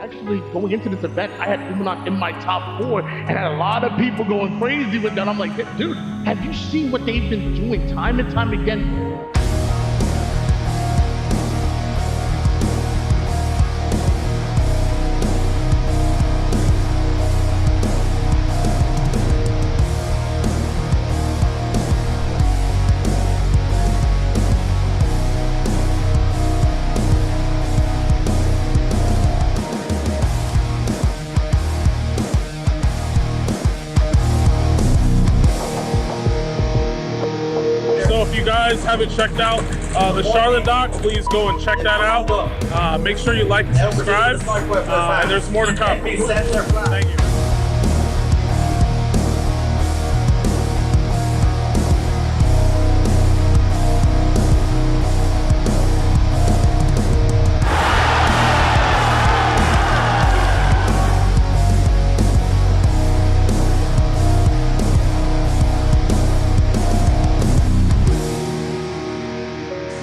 actually, going into this event, I had Luminon in my top 4 and had a lot of people going crazy with that. I'm like, dude, have you seen what they've been doing time and time again? So if you guys haven't checked out the Charlotte doc, please go and check that out. Make sure you like and subscribe, and there's more to come. Thank you.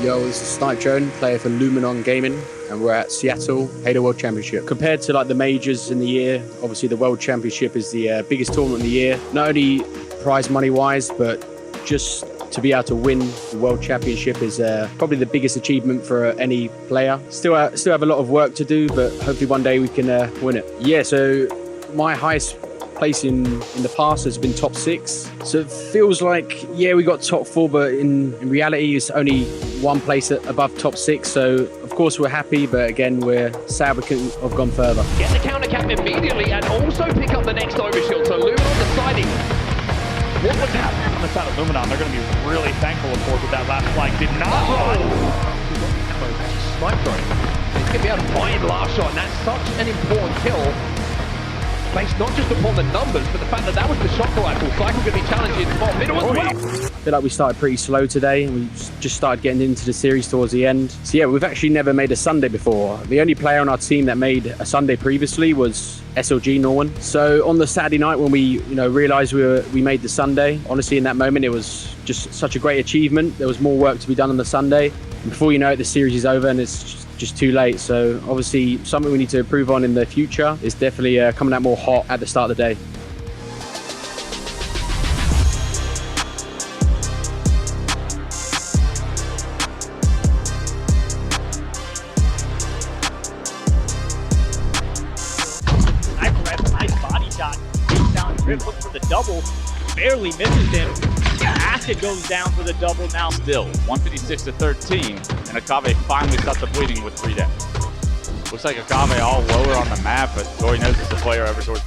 Yo, this is Snipe Joan, player for Luminon Gaming, and we're at Seattle Halo World Championship. Compared to like the majors in the year, obviously the World Championship is the biggest tournament in the year. Not only prize money wise, but just to be able to win the World Championship is probably the biggest achievement for any player. Still have a lot of work to do, but hopefully one day we can win it. Yeah, so my highest place in the past has been top 6. So it feels like, yeah, we got top 4, but in reality it's only one place above top 6. So of course we're happy, but again, we're sad we couldn't have gone further. Get the counter cap immediately and also pick up the next overshield. So Luminon deciding what would happen On the side of Luminon, they're going to be really thankful, of course, with that last flag did not run. Snipe drone. He's going to be able to find last shot, and that's such an important kill. Based not just upon the numbers, but the fact that that was the shock rifle. Cycle going to be challenging for middle as well. I feel like we started pretty slow today, and we just started getting into the series towards the end. So yeah, we've actually never made a Sunday before. The only player on our team that made a Sunday previously was SLG Norwin. So on the Saturday night when we realized we made the Sunday, honestly in that moment it was just such a great achievement. There was more work to be done on the Sunday, and before you know it, the series is over and it's just too late. So obviously something we need to improve on in the future is definitely coming out more hot at the start of the day. Nice body shot. Goes down, Rip looks for the double, barely misses him. Acid goes down for the double now. Still, 156 to 13, and Akave finally stops up bleeding with 3 deaths. Looks like Akave all lower on the map, but Glory knows it's the player over towards.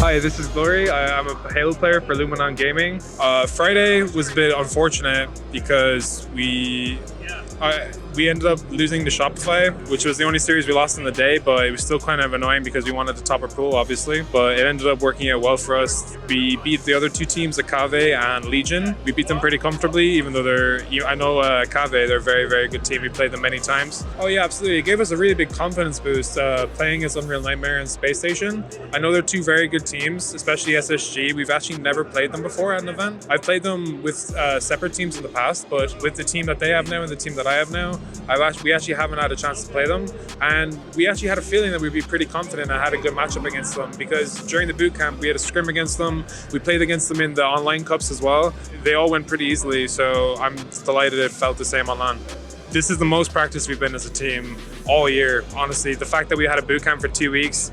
Hi, this is Glory. I'm a Halo player for Luminon Gaming. Friday was a bit unfortunate because we ended up losing to Shopify, which was the only series we lost in the day, but it was still kind of annoying because we wanted to top our pool, obviously. But it ended up working out well for us. We beat the other 2 teams, Akave and Legion. We beat them pretty comfortably, even though I know Akave, they're a very, very good team. We played them many times. Oh yeah, absolutely. It gave us a really big confidence boost playing as Unreal Nightmare and Space Station. I know they're 2 very good teams, especially SSG. We've actually never played them before at an event. I've played them with separate teams in the past, but with the team that they have now and the team that I have now, we actually haven't had a chance to play them, and we actually had a feeling that we'd be pretty confident and had a good matchup against them because during the boot camp we had a scrim against them. We played against them in the online cups as well. They all went pretty easily, so I'm delighted it felt the same online. This is the most practice we've been as a team all year. Honestly, the fact that we had a boot camp for 2 weeks,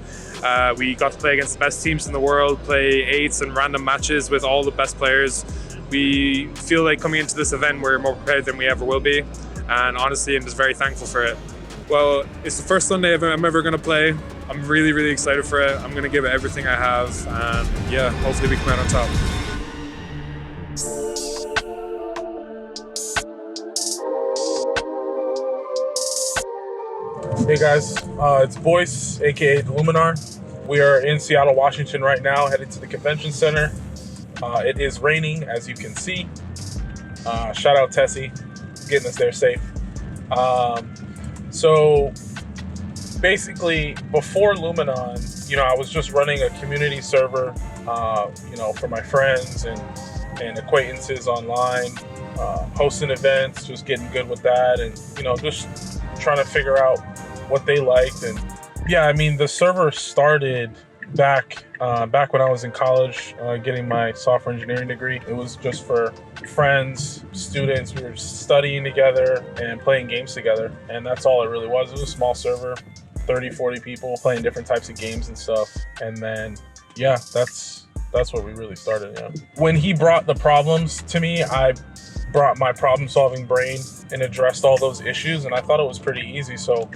we got to play against the best teams in the world, play 8s and random matches with all the best players. We feel like coming into this event we're more prepared than we ever will be. And honestly, I'm just very thankful for it. Well, it's the first Sunday I'm ever going to play. I'm really, really excited for it. I'm going to give it everything I have, and yeah, hopefully we come out on top. Hey guys, it's Boyce, aka the Luminar. We are in Seattle, Washington right now, headed to the convention center. It is raining, as you can see. Shout out Tessie, getting us there safe. So basically, before Luminon, I was just running a community server, for my friends and acquaintances online, hosting events, just getting good with that, and just trying to figure out what they liked and Yeah, I mean, the server started back when I was in college, getting my software engineering degree. It was just for friends, students. We were just studying together and playing games together, and that's all it really was. It was a small server, 30, 40 people playing different types of games and stuff. And then, yeah, that's what we really started. Yeah. When he brought the problems to me, I brought my problem-solving brain and addressed all those issues, and I thought it was pretty easy. So,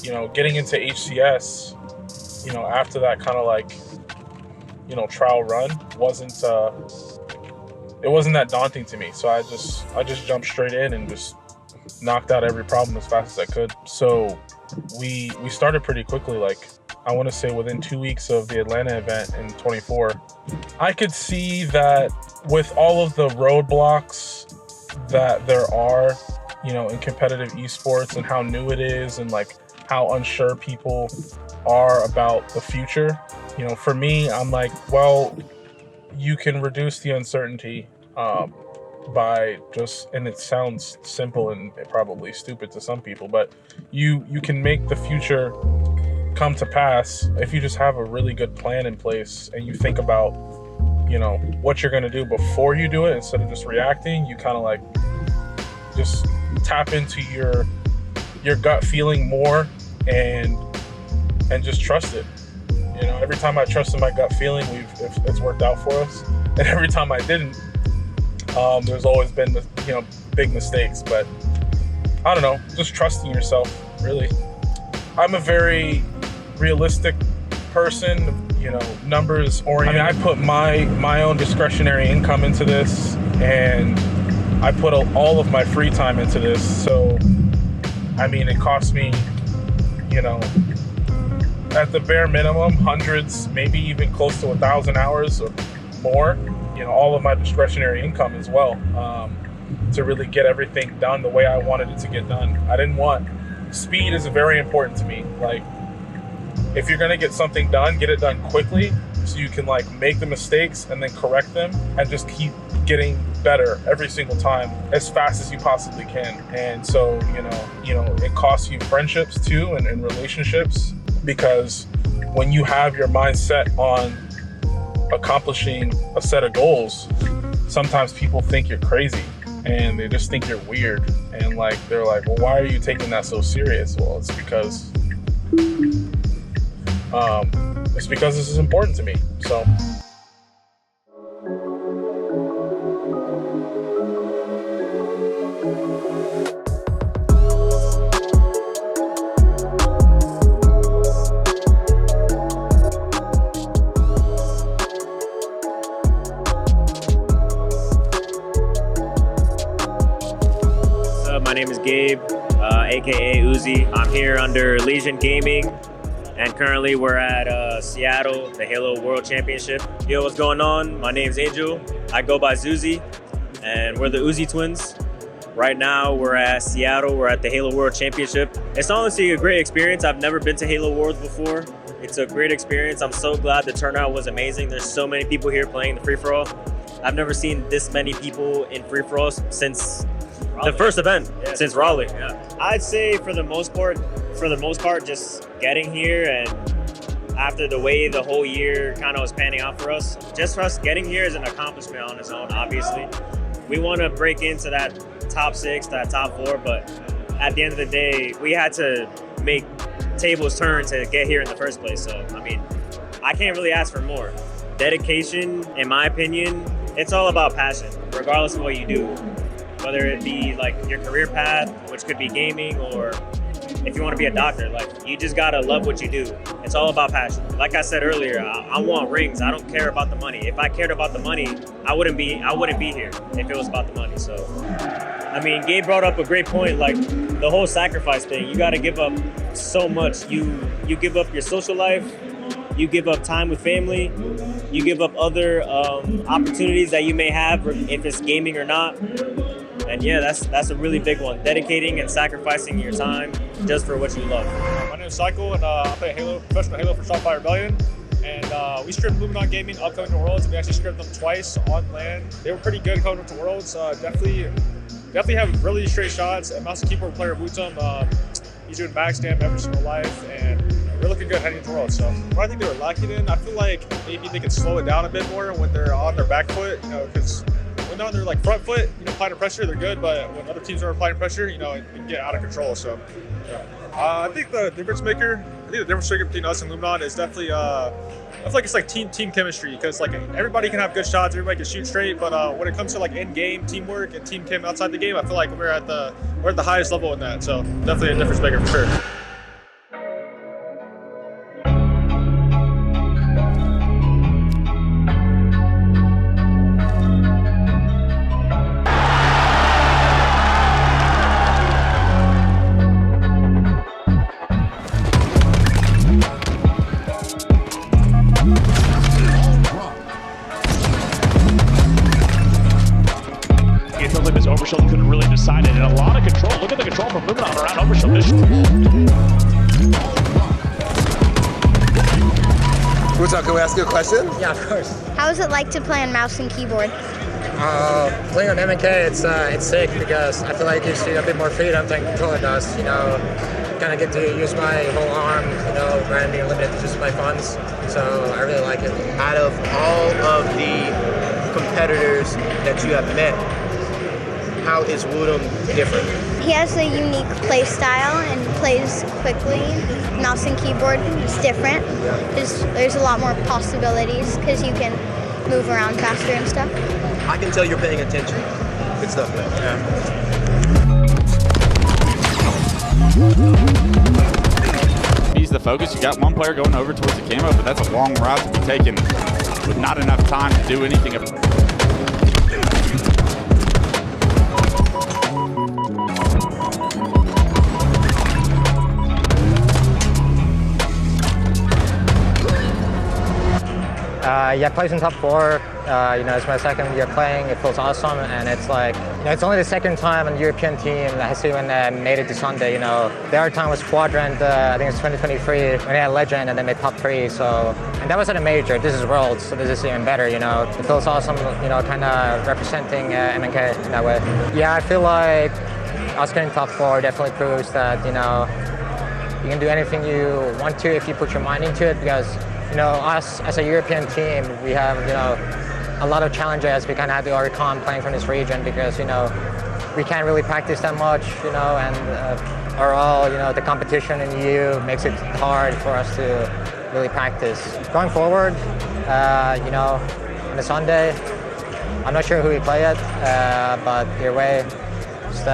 you know, getting into HCS, you know, after that kind of like, you know, trial run wasn't it wasn't that daunting to me. So I just jumped straight in and just knocked out every problem as fast as I could. So we started pretty quickly. Like, I want to say within 2 weeks of the Atlanta event in 24, I could see that with all of the roadblocks that there are, you know, in competitive esports and how new it is and like how unsure people are about the future. You know, for me, I'm like, well, you can reduce the uncertainty by just, and it sounds simple and probably stupid to some people, but you can make the future come to pass if you just have a really good plan in place and you think about, you know, what you're going to do before you do it instead of just reacting. You kind of like just tap into your gut feeling more and just trust it. You know, every time I trusted my gut feeling, it's worked out for us. And every time I didn't, there's always been, you know, big mistakes. But I don't know, just trusting yourself, really. I'm a very realistic person, you know, numbers oriented. I mean, I put my own discretionary income into this, and I put all of my free time into this. So, I mean, it cost me, you know, at the bare minimum, hundreds, maybe even close to 1,000 hours or more, you know, all of my discretionary income as well, to really get everything done the way I wanted it to get done. I didn't want, speed is very important to me. Like, if you're gonna get something done, get it done quickly so you can like make the mistakes and then correct them and just keep getting better every single time as fast as you possibly can. And so, you know, it costs you friendships too and relationships, because when you have your mind set on accomplishing a set of goals, sometimes people think you're crazy and they just think you're weird. And like, they're like, well, why are you taking that so serious? Well, it's because this is important to me. So. My name is Gabe, aka Uzi. I'm here under Legion Gaming, and currently we're at Seattle, the Halo World Championship. Yo, what's going on? My name's Angel. I go by Zuzi, and we're the Uzi twins. Right now, we're at Seattle. We're at the Halo World Championship. It's honestly a great experience. I've never been to Halo Worlds before. It's a great experience. I'm so glad the turnout was amazing. There's so many people here playing the free-for-all. I've never seen this many people in free-for-all since Raleigh. The first event, yeah, since Raleigh. Yeah. I'd say for the most part, just getting here, and after the way the whole year kind of was panning out for us, just for us getting here is an accomplishment on its own, obviously. We want to break into that top 6, that top 4, but at the end of the day, we had to make tables turn to get here in the first place. So, I mean, I can't really ask for more. Dedication, in my opinion, it's all about passion, regardless of what you do. Whether it be like your career path, which could be gaming, or if you want to be a doctor, like, you just gotta love what you do. It's all about passion. Like I said earlier, I want rings. I don't care about the money. If I cared about the money, I wouldn't be here if it was about the money. So, I mean, Gabe brought up a great point, like the whole sacrifice thing. You gotta give up so much. You give up your social life, you give up time with family, you give up other opportunities that you may have, if it's gaming or not. And yeah, that's a really big one. Dedicating and sacrificing your time just for what you love. My name is Cycle, and I play professional Halo for Shopify Rebellion. And we stripped Luminon Gaming upcoming to Worlds, and we actually stripped them twice on land. They were pretty good coming up to Worlds. Definitely have really straight shots. And Mouse Keyboard player Bootum, he's doing backstamp every single life, and they're looking good heading into Worlds. So what I think they were lacking in, I feel like maybe they could slow it down a bit more when they're on their back foot, you know, because when they're on their like front foot, you know, applying pressure, they're good, but when other teams are applying pressure, you know, it can get out of control. So yeah. I think the difference maker between us and Luminon is definitely I feel like it's like team chemistry, because like everybody can have good shots, everybody can shoot straight, but when it comes to like in-game teamwork and team chem outside the game, I feel like we're at the highest level in that. So definitely a difference maker for sure. It feels like this overshield couldn't really decide it, and a lot of control. Look at the control from Luminon around overshield. What's up? Can we ask you a question? Yeah, of course. How is it like to play on mouse and keyboard? Playing on MK, it's sick because I feel like it gives you a bit more freedom than controller does. You know, kind of get to use my whole arm. You know, rather than being limited to just my thumbs. So I really like it. Out of all of the competitors that you have met, how is Woodham different? He has a unique play style and plays quickly. Mouse and keyboard is different. There's a lot more possibilities because you can move around faster and stuff. I can tell you're paying attention. Good stuff, man. He's the focus. You got one player going over towards the camo, but that's a long route to be taken with not enough time to do anything. Yeah, plays in top 4. You know, it's my second year playing. It feels awesome, and it's like, you know, it's only the second time a European team that has even made it to Sunday. You know, the other time was Quadrant. I think it's 2023 when they had Legend and then made top 3. So, and that was at a major. This is Worlds, so this is even better. You know, it feels awesome. You know, kind of representing MNK in that way. Yeah, I feel like us getting top 4 definitely proves that, you know, you can do anything you want to if you put your mind into it, because, you know, us as a European team, we have, you know, a lot of challenges we kind of have to overcome playing from this region, because, you know, we can't really practice that much, you know, and overall, you know, the competition in EU makes it hard for us to really practice. Going forward, you know, on a Sunday, I'm not sure who we play at, but either way, just,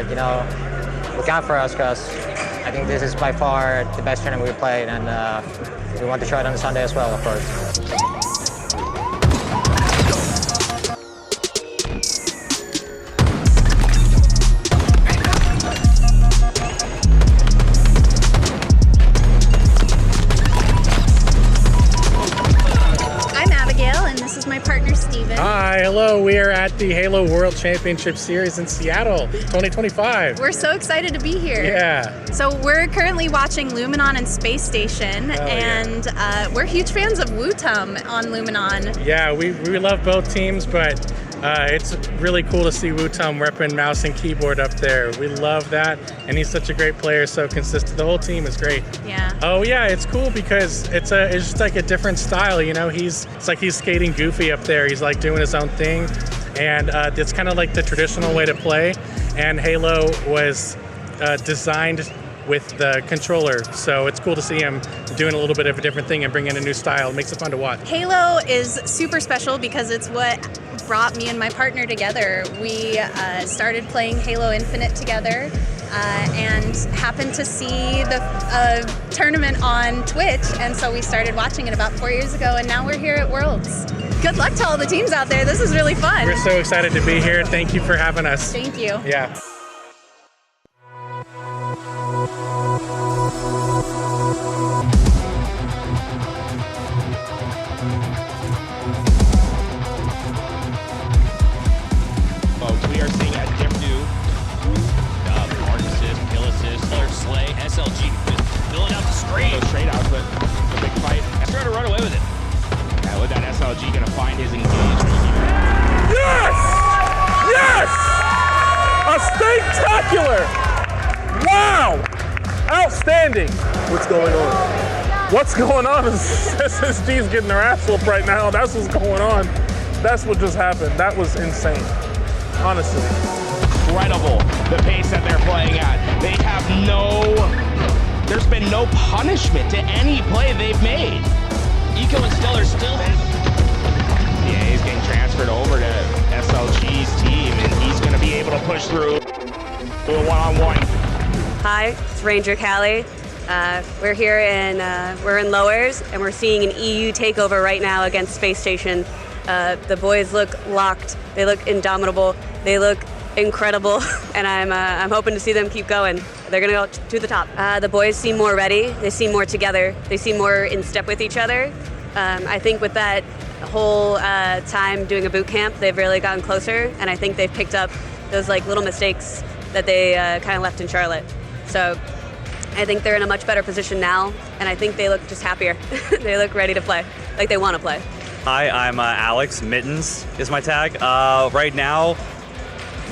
you know, look out for us, because I think this is by far the best tournament we've played, and we want to try it on a Sunday as well, of course. I'm Abigail, and this is my partner, Steven. Hi, hello. We are at the Halo World Championship Series in Seattle, 2025. We're so excited to be here. Yeah. So we're currently watching Luminon and Space Station, and we're huge fans of Wootum on Luminon. Yeah, we love both teams, but it's really cool to see Wootum repping mouse and keyboard up there. We love that, and he's such a great player, so consistent. The whole team is great. Yeah. Oh yeah, it's cool because it's just like a different style. You know, it's like he's skating goofy up there. He's like doing his own thing, and it's kind of like the traditional way to play. And Halo was designed with the controller, so it's cool to see him doing a little bit of a different thing and bringing a new style. It makes it fun to watch. Halo is super special because it's what brought me and my partner together. We started playing Halo Infinite together and happened to see the tournament on Twitch, and so we started watching it about 4 years ago, and now we're here at Worlds. Good luck to all the teams out there. This is really fun. We're so excited to be here. Thank you for having us. Thank you. Yeah. Folks, we are seeing a different new hard assist, kill assist, Slayer Slay, SLG filling out the screen. Go straight out, but a big fight. He's trying to run away with it. Yeah, with that SLG gonna find his engagement here. Yes! Yes! A spectacular! Wow! Outstanding! What's going on? What's going on is SSG's getting their ass whooped right now. That's what's going on. That's what just happened. That was insane, honestly. Incredible, the pace that they're playing at. They have there's been no punishment to any play they've made. Eco and Stellar still have. Yeah, he's getting transferred over to SLG's team, and he's going to be able to push through to a one-on-one. Hi, it's Ranger Callie. We're here we're in Lowers, and we're seeing an EU takeover right now against Space Station. The boys look locked. They look indomitable. They look incredible, and I'm hoping to see them keep going. They're gonna go to the top. The boys seem more ready. They seem more together. They seem more in step with each other. I think with that whole time doing a boot camp, they've really gotten closer, and I think they've picked up those like little mistakes that they kind of left in Charlotte. So I think they're in a much better position now, and I think they look just happier. They look ready to play, like they want to play. Hi, I'm Alex. Mittens is my tag. Right now,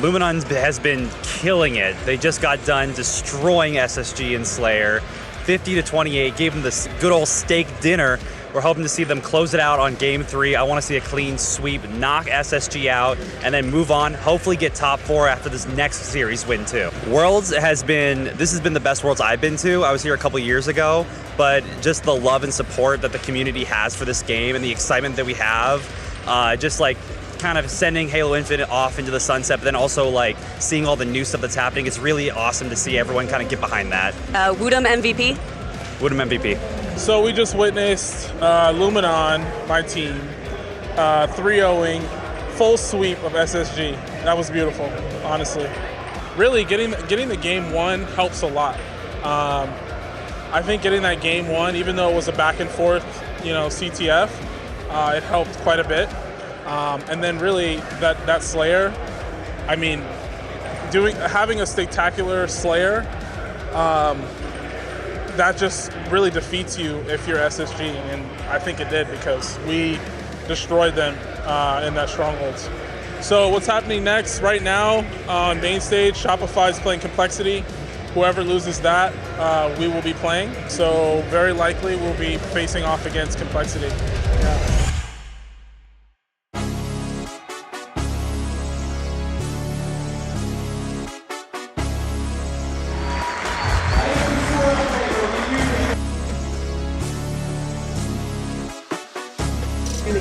Luminon has been killing it. They just got done destroying SSG and Slayer. 50-28, gave them this good old steak dinner. We're hoping to see them close it out on game 3. I want to see a clean sweep, knock SSG out, and then move on, hopefully get top 4 after this next series win too. Worlds this has been the best Worlds I've been to. I was here a couple years ago, but just the love and support that the community has for this game and the excitement that we have, just like kind of sending Halo Infinite off into the sunset, but then also like seeing all the new stuff that's happening. It's really awesome to see everyone kind of get behind that. Woodham MVP? Woodham MVP. So we just witnessed Luminon, my team, 3-0ing, full sweep of SSG. That was beautiful, honestly. Really, getting the game 1 helps a lot. I think getting that game 1, even though it was a back and forth, CTF, it helped quite a bit. And then really that Slayer, I mean, having a spectacular Slayer, that just really defeats you if you're SSG, and I think it did because we destroyed them in that strongholds. So what's happening next? Right now on main stage, Shopify is playing Complexity. Whoever loses that, we will be playing. So very likely we'll be facing off against Complexity. Yeah.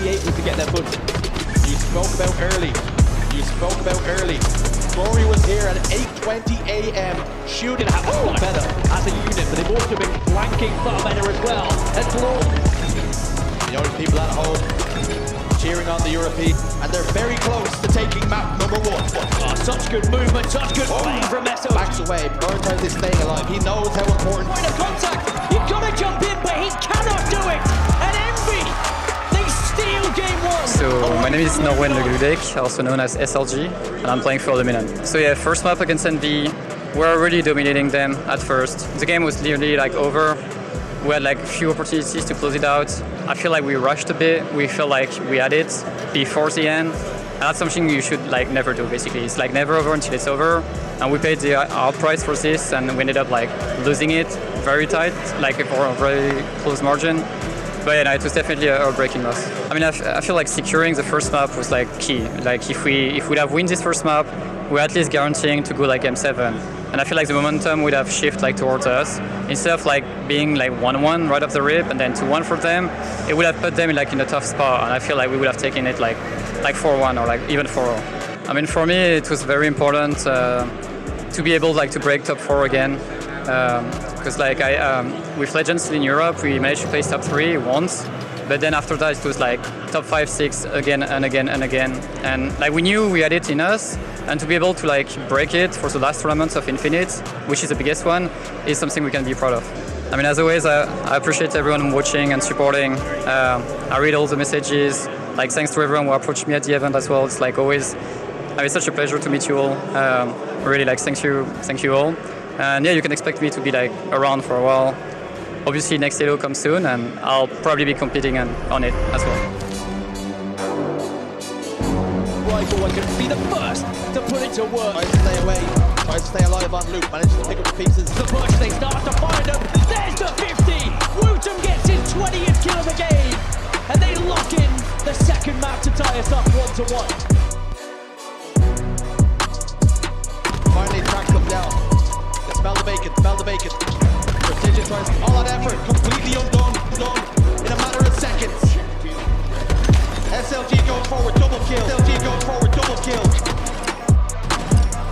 To get their foot. You spoke about early. Rory was here at 8:20 a.m. shooting at better as a unit, but they've also been flanking far better as well. And people at home cheering on the European, and they're very close to taking map number 1. Oh, such good movement, such good play from Esso. Backs away, Burntide is staying alive. He knows how important. Point of contact. You've got to jump in, but he cannot do it. And Envy. So my name is Norwen Legludek, also known as SLG, and I'm playing for Luminon. So yeah, first map against Envy, we're really dominating them at first. The game was nearly like over. We had like few opportunities to close it out. I feel like we rushed a bit. We felt like we had it before the end. And that's something you should like never do basically. It's like never over until it's over. And we paid our price for this, and we ended up like losing it very tight, like for a very close margin. But yeah, it was definitely a breaking loss. I mean, I feel like securing the first map was like key. Like if we'd have win this first map, we're at least guaranteeing to go like M7. And I feel like the momentum would have shifted like towards us. Instead of like being like 1-1 right off the rip and then 2-1 for them, it would have put them in like in a tough spot. And I feel like we would have taken it like 4-1 or like even 4-0. I mean, for me, it was very important to be able like to break top 4 again. Because like with Legends in Europe, we managed to place top 3 once, but then after that it was like top 5, 6 again and again and again, and like we knew we had it in us, and to be able to like break it for the last tournament of Infinite, which is the biggest one, is something we can be proud of. I mean, as always, I appreciate everyone watching and supporting. I read all the messages. Like thanks to everyone who approached me at the event as well. It's like always, it's such a pleasure to meet you all. Really, like thank you all. And yeah, you can expect me to be like around for a while. Obviously, next Halo comes soon, and I'll probably be competing on it as well. Rifle was going to be the first to put it to work. Tries to stay away, tries to stay alive on loop, manages to pick up the pieces. The push, they start to find them. There's the 50. Wooten gets it. 20th kill of the game, and they lock in the second map to tie us up 1-1. Finally tracks them down. They smell the bacon, smell the bacon. Precision tries all that effort, completely undone, done in a matter of seconds. SLG going forward, double kill. SLG going forward, double kill.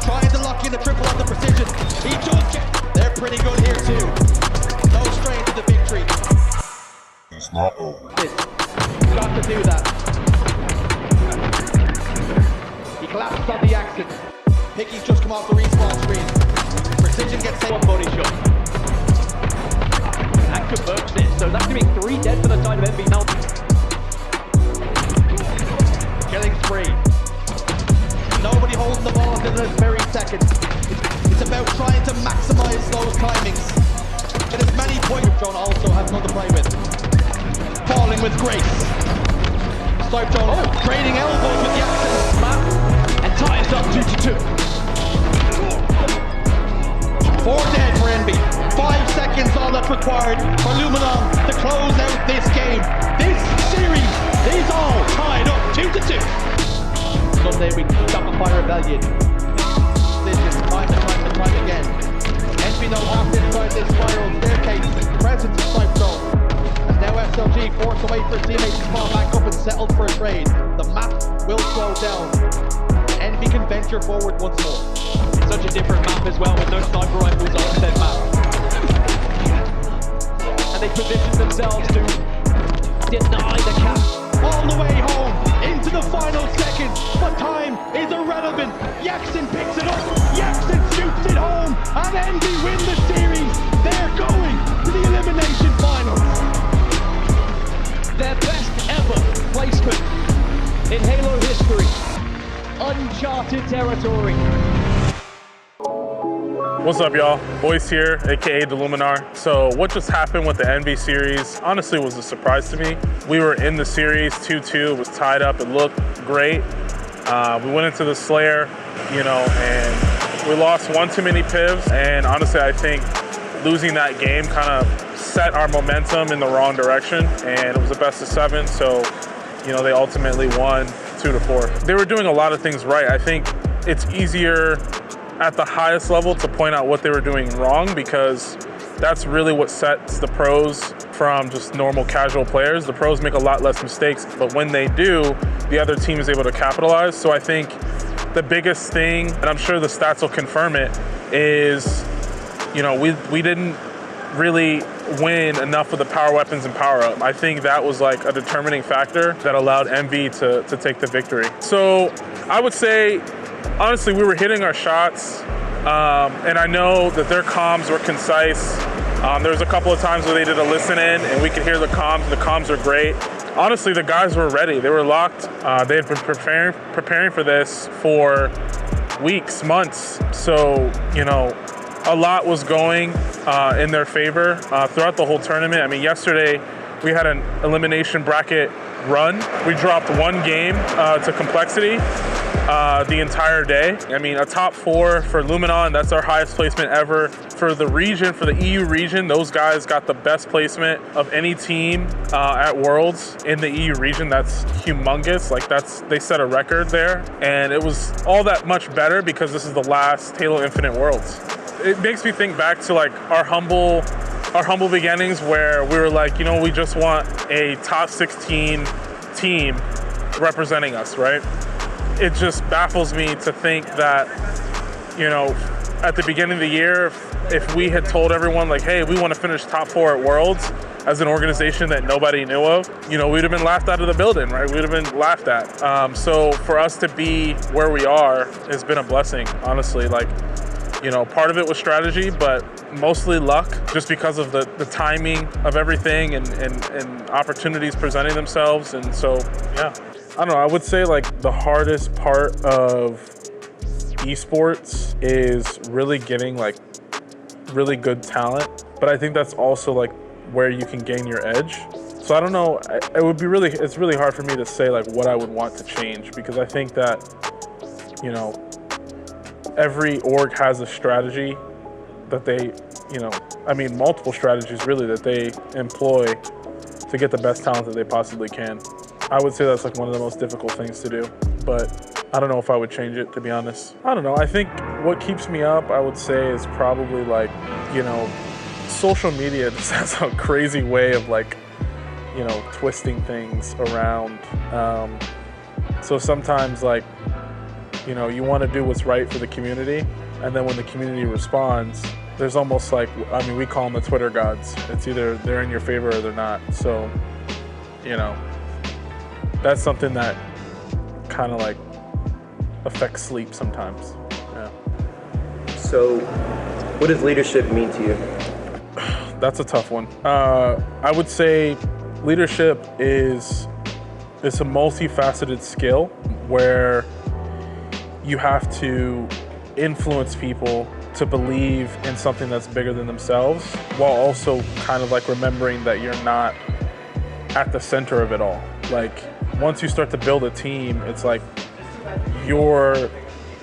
Trying to lock in the triple on the precision. He does get. They're pretty good here too. No strain to the victory. It's not over. Got to do that. He collapsed on the accent. Picky's just come off the respawn screen. Precision gets one body shot. That converts it, so that's going to be 3 dead for the side of MB now. Killing spree. Nobody holding the ball until this very second. It's about trying to maximize those timings. Get as many points. Drone also has none to play with. Falling with grace. Snipe drone trading elbows with the accent map and ties up 2-2. 4 dead for Envy. 5 seconds all that's required for Luminon to close out this game. This series is all tied up 2-2. Sunday we stop the Fire Rebellion. Decisions time and time again. Envy know half inside this spiral staircase. Presence of Snipe Drone. And now SLG forced away for his teammates to fall back up and settled for a trade. The map will slow down. Envy can venture forward once more. Such a different map as well with no sniper rifles on said map. And they position themselves to deny the cap. All the way home into the final seconds, but time is irrelevant. Yaxon picks it up, Yaxon shoots it home, and Envy win the series. They're going to the elimination finals. Their best ever placement in Halo history. Uncharted territory. What's up, y'all? Boyce here, aka the Luminar. So what just happened with the Envy series honestly was a surprise to me. We were in the series 2-2, it was tied up, it looked great. We went into the Slayer, and we lost one too many pivs, and honestly I think losing that game kind of set our momentum in the wrong direction, and it was a best of 7, so they ultimately won 2-4. They were doing a lot of things right. I think it's easier at the highest level to point out what they were doing wrong, because that's really what sets the pros from just normal casual players. The pros make a lot less mistakes, but when they do, the other team is able to capitalize. So I think the biggest thing, and I'm sure the stats will confirm it, is we didn't really win enough with the power weapons and power up. I think that was like a determining factor that allowed Envy to take the victory. So I would say, honestly, we were hitting our shots, and I know that their comms were concise. There was a couple of times where they did a listen in and we could hear the comms. The comms are great. Honestly, the guys were ready. They were locked. They had been preparing for this for weeks, months. So, a lot was going in their favor throughout the whole tournament. I mean, yesterday we had an elimination bracket run. We dropped 1 game to Complexity the entire day. I mean, a top 4 for Luminon, that's our highest placement ever. For the region, for the EU region, those guys got the best placement of any team at Worlds in the EU region. That's humongous. They set a record there. And it was all that much better because this is the last Halo Infinite Worlds. It makes me think back to our humble beginnings, where we were like, we just want a top 16 team representing us, right? It just baffles me to think that, at the beginning of the year, if we had told everyone hey, we want to finish top 4 at Worlds as an organization that nobody knew of, we'd have been laughed out of the building, right? We'd have been laughed at. So for us to be where we are has been a blessing, honestly. Part of it was strategy, but mostly luck, just because of the timing of everything and opportunities presenting themselves. And so, yeah. I don't know, I would say the hardest part of esports is really getting really good talent, but I think that's also where you can gain your edge. So I don't know, it's really hard for me to say what I would want to change, because I think that, every org has a strategy that they, multiple strategies really that they employ to get the best talent that they possibly can. I would say that's like one of the most difficult things to do, but I don't know if I would change it, to be honest. I don't know. I think what keeps me up, I would say, is probably like, you know, social media just has a crazy way of like, you know, twisting things around. So sometimes like, you know, you want to do what's right for the community, and then when the community responds, there's almost like, I mean, we call them the Twitter gods. It's either they're in your favor or they're not. So, you know, that's something that kind of like affects sleep sometimes. Yeah. So, what does leadership mean to you? That's a tough one. I would say leadership is a multifaceted skill where you have to influence people to believe in something that's bigger than themselves, while also kind of like remembering that you're not at the center of it all. Like, once you start to build a team, it's like you're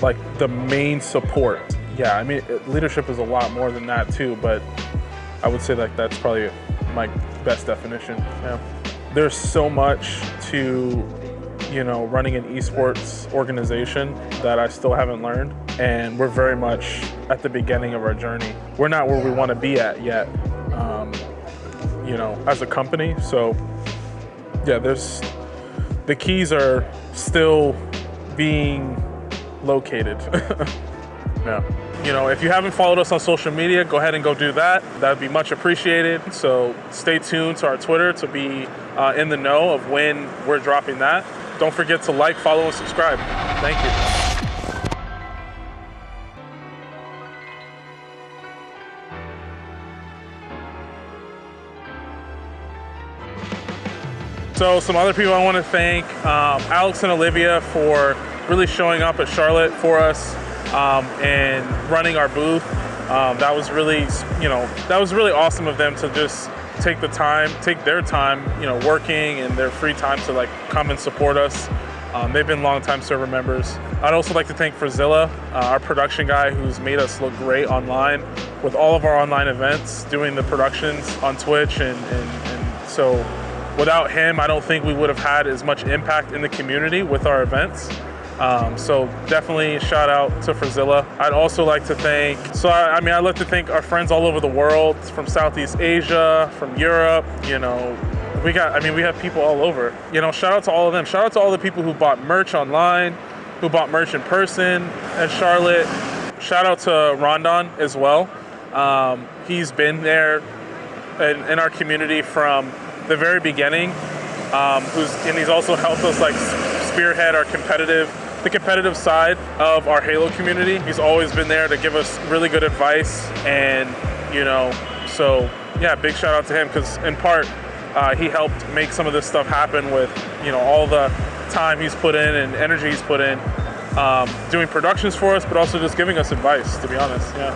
like the main support. Yeah, I mean, leadership is a lot more than that too, but I would say like that's probably my best definition. Yeah. There's so much to, you know, running an esports organization that I still haven't learned, and we're very much at the beginning of our journey. We're not where we want to be at yet, you know, as a company. So yeah, the keys are still being located. Yeah. You know, if you haven't followed us on social media, go ahead and go do that. That'd be much appreciated. So stay tuned to our Twitter to be in the know of when we're dropping that. Don't forget to like, follow, and subscribe. Thank you. So some other people I want to thank, Alex and Olivia, for really showing up at Charlotte for us and running our booth. That was really, you know, that was really awesome of them to just take their time, you know, working and their free time to like come and support us. They've been longtime server members. I'd also like to thank Frazilla, our production guy, who's made us look great online with all of our online events, doing the productions on Twitch, and so without him, I don't think we would have had as much impact in the community with our events. So definitely shout out to Frazilla. I'd also like to thank, I'd like to thank our friends all over the world, from Southeast Asia, from Europe, you know, we have people all over. You know, shout out to all of them. Shout out to all the people who bought merch online, who bought merch in person at Charlotte. Shout out to Rondon as well. He's been there in our community from the very beginning, and he's also helped us like spearhead the competitive side of our Halo community. He's always been there to give us really good advice, and you know, so yeah, big shout out to him, because in part he helped make some of this stuff happen with, you know, all the time he's put in and energy he's put in doing productions for us, but also just giving us advice, to be honest. Yeah.